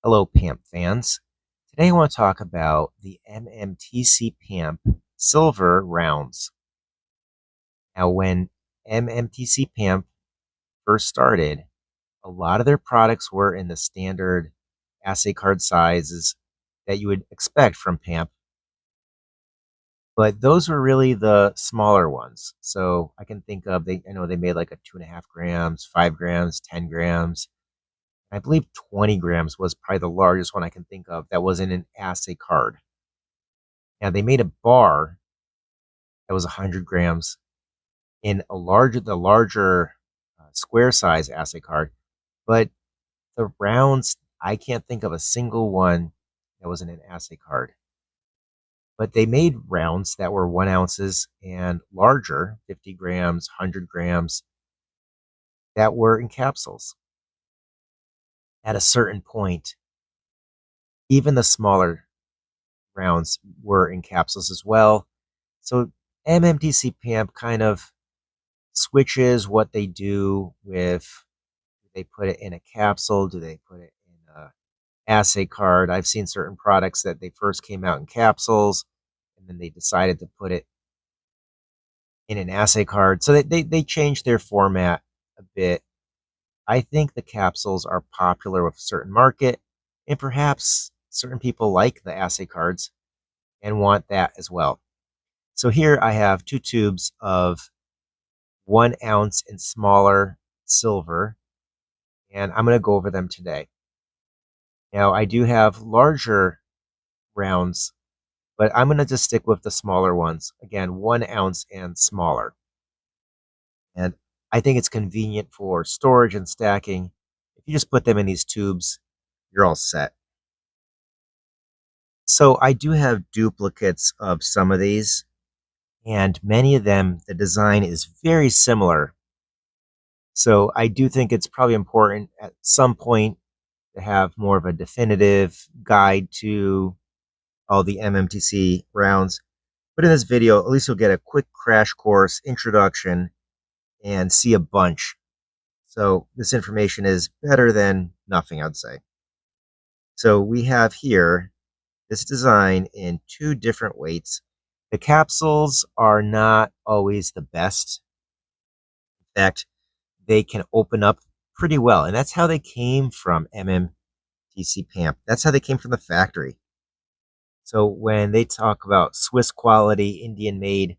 Hello, PAMP fans. Today I want to talk about the MMTC PAMP silver rounds. Now, when MMTC PAMP first started, a lot of their products were in the standard assay card sizes that you would expect from PAMP, but those were really the smaller ones. So I can think of, I know they made like a 2.5 grams, 5 grams, 10 grams. I believe 20 grams was probably the largest one I can think of that was in an assay card. Now they made a bar that was 100 grams in the larger square size assay card, but the rounds, I can't think of a single one that was in an assay card. But they made rounds that were 1 ounces and larger, 50 grams, 100 grams, that were in capsules. At a certain point, even the smaller rounds were in capsules as well. So MMTC PAMP kind of switches what they do with, do they put it in a capsule? Do they put it in a assay card? I've seen certain products that they first came out in capsules and then they decided to put it in an assay card. So they changed their format a bit. I think the capsules are popular with a certain market, and perhaps certain people like the assay cards and want that as well. So here I have 2 tubes of 1 ounce and smaller silver, and I'm going to go over them today. Now, I do have larger rounds, but I'm going to just stick with the smaller ones. Again, 1 ounce and smaller. And I think it's convenient for storage and stacking. If you just put them in these tubes, you're all set. So I do have duplicates of some of these, and many of them, the design is very similar. So I do think it's probably important at some point to have more of a definitive guide to all the MMTC rounds. But in this video, at least you'll get a quick crash course introduction and see a bunch. So this information is better than nothing, I'd say. So we have here this design in 2 different weights. The capsules are not always the best. In fact, they can open up pretty well, and that's how they came from MMTC PAMP. That's how they came from the factory. So when they talk about Swiss quality, Indian made,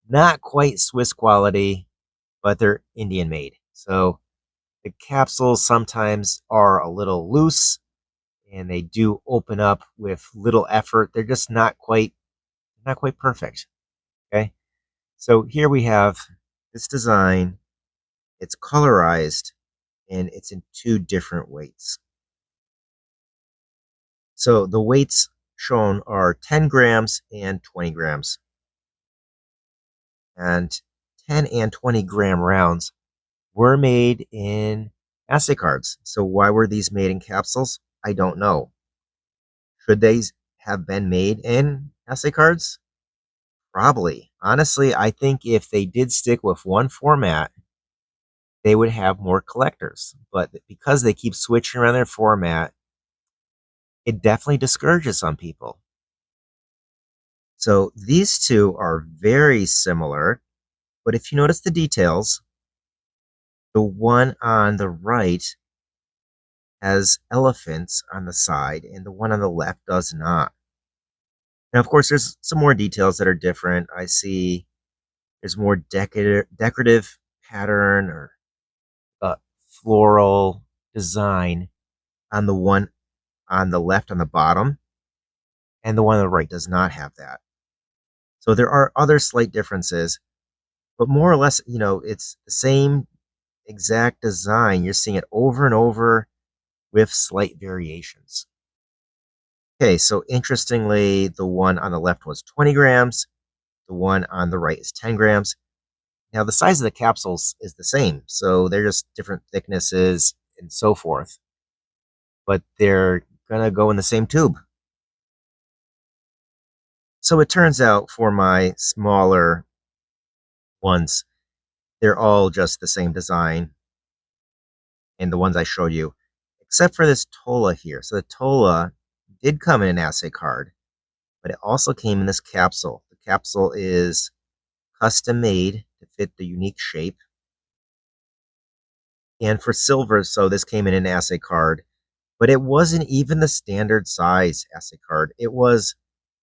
not quite Swiss quality, but they're Indian made. So the capsules sometimes are a little loose and they do open up with little effort. They're just not quite perfect. Okay. So here we have this design. It's colorized and it's in 2 different weights. So the weights shown are 10 grams and 20 grams. And 10 and 20 gram rounds were made in assay cards. So why were these made in capsules? I don't know. Should they have been made in assay cards? Probably. Honestly, I think if they did stick with one format, they would have more collectors. But because they keep switching around their format, it definitely discourages some people. So these 2 are very similar, but if you notice the details, the one on the right has elephants on the side and the one on the left does not. Now, of course, there's some more details that are different. I see there's more decorative pattern or floral design on the one on the left on the bottom, and the one on the right does not have that. So there are other slight differences, but more or less, it's the same exact design. You're seeing it over and over with slight variations. Okay, so interestingly, the one on the left was 20 grams. The one on the right is 10 grams. Now, the size of the capsules is the same, so they're just different thicknesses and so forth. But they're going to go in the same tube. So it turns out for my smaller ones, they're all just the same design. And the ones I showed you, except for this Tola here. So the Tola did come in an assay card, but it also came in this capsule. The capsule is custom made to fit the unique shape. And for silver, so this came in an assay card, but it wasn't even the standard size assay card. It was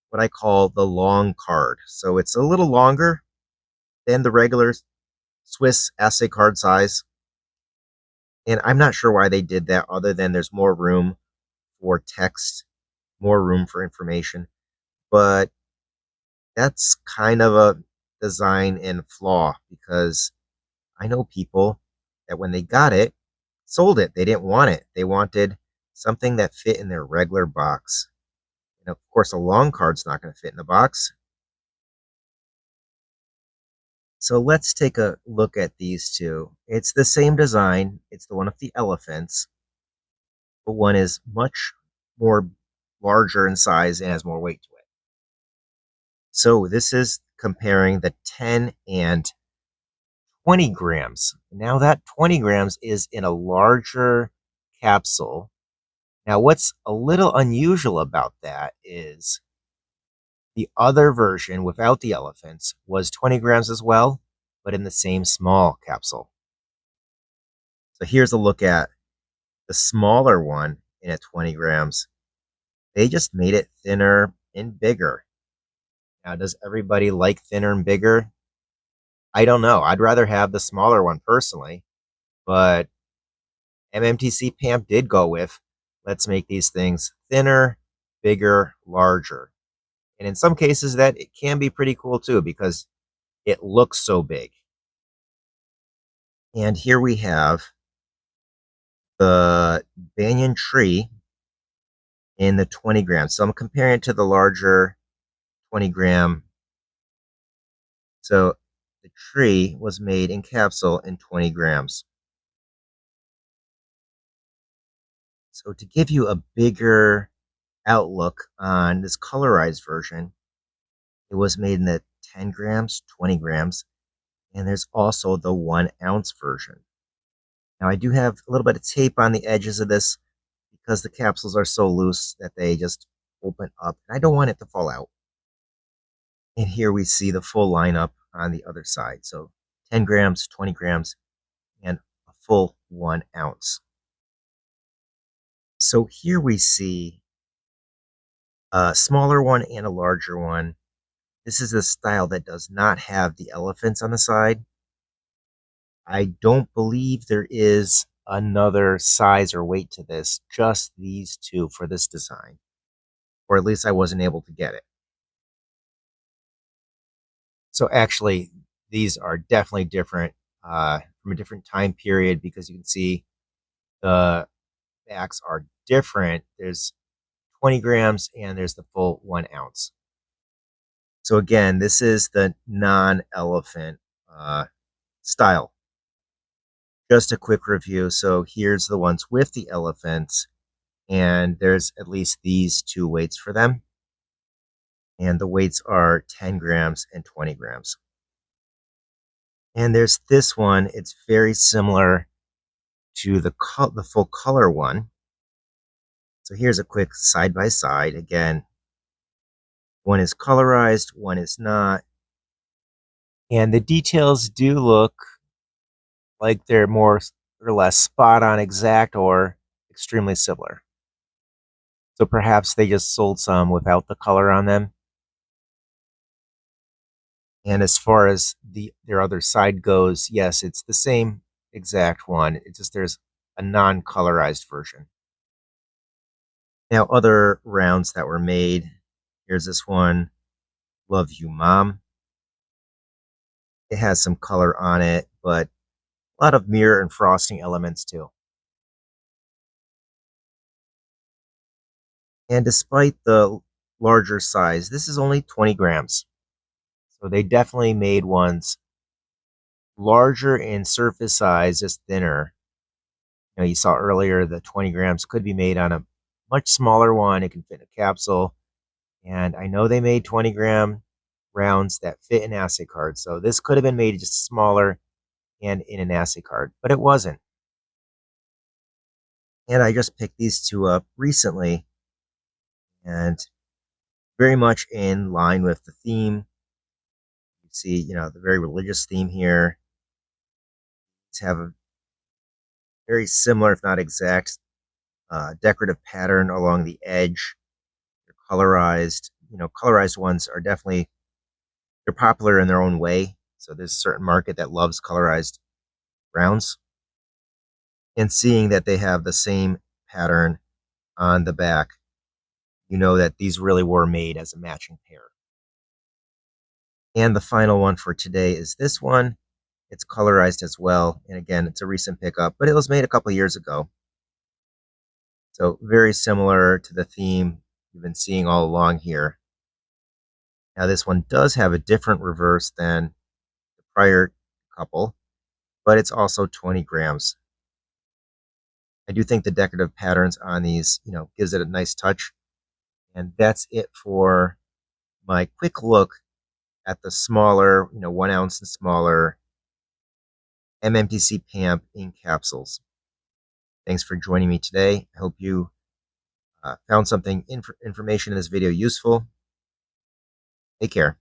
what I call the long card. So it's a little longer than the regular Swiss assay card size. And I'm not sure why they did that other than there's more room for text, more room for information. But that's kind of a design and flaw because I know people that when they got it, sold it. They didn't want it. They wanted something that fit in their regular box. And of course, a long card's not going to fit in the box. So let's take a look at these two. It's the same design. It's the one with the elephants, but one is much more larger in size and has more weight to it. So this is comparing the 10 and 20 grams. Now that 20 grams is in a larger capsule. Now what's a little unusual about that is the other version without the elephants was 20 grams as well, but in the same small capsule. So here's a look at the smaller one in at 20 grams. They just made it thinner and bigger. Now, does everybody like thinner and bigger? I don't know. I'd rather have the smaller one personally, but MMTC PAMP did go with, let's make these things thinner, bigger, larger. And in some cases that it can be pretty cool too because it looks so big. And here we have the banyan tree in the 20 grams. So I'm comparing it to the larger 20 gram. So the tree was made in capsule in 20 grams. So to give you a bigger outlook on this colorized version, it was made in the 10 grams, 20 grams, and there's also the 1 ounce version. Now I do have a little bit of tape on the edges of this because the capsules are so loose that they just open up. And I don't want it to fall out. And here we see the full lineup on the other side. So 10 grams, 20 grams, and a full 1 ounce. So here we see a smaller one and a larger one. This is a style that does not have the elephants on the side. I don't believe there is another size or weight to this, just these two for this design. Or at least I wasn't able to get it. So actually, these are definitely different from a different time period because you can see the backs are different. There's 20 grams and there's the full 1 ounce. So again, this is the non-elephant style. Just a quick review. So here's the ones with the elephants, and there's at least these two weights for them. And the weights are 10 grams and 20 grams. And there's this one. It's very similar to the full color one. So here's a quick side by side. Again, one is colorized, one is not. And the details do look like they're more or less spot on exact or extremely similar. So perhaps they just sold some without the color on them. And as far as their other side goes, yes, it's the same exact one. It's just there's a non-colorized version. Now, other rounds that were made. Here's this one, Love You Mom. It has some color on it, but a lot of mirror and frosting elements too. And despite the larger size, this is only 20 grams. So they definitely made ones larger in surface size, just thinner. You saw earlier the 20 grams could be made on a much smaller one. It can fit in a capsule. And I know they made 20-gram rounds that fit in assay cards. So this could have been made just smaller and in an assay card, but it wasn't. And I just picked these two up recently, and very much in line with the theme. You see, the very religious theme here. To have a very similar, if not exact, decorative pattern along the edge. They're colorized. Colorized ones are definitely, they're popular in their own way. So there's a certain market that loves colorized rounds. And seeing that they have the same pattern on the back, you know that these really were made as a matching pair. And the final one for today is this one. It's colorized as well. And again, it's a recent pickup, but it was made a couple years ago. So very similar to the theme you've been seeing all along here. Now this one does have a different reverse than the prior couple, but it's also 20 grams. I do think the decorative patterns on these, gives it a nice touch. And that's it for my quick look at the smaller, 1 ounce and smaller MMTC PAMP in capsules. Thanks for joining me today. I hope you found something information in this video useful. Take care.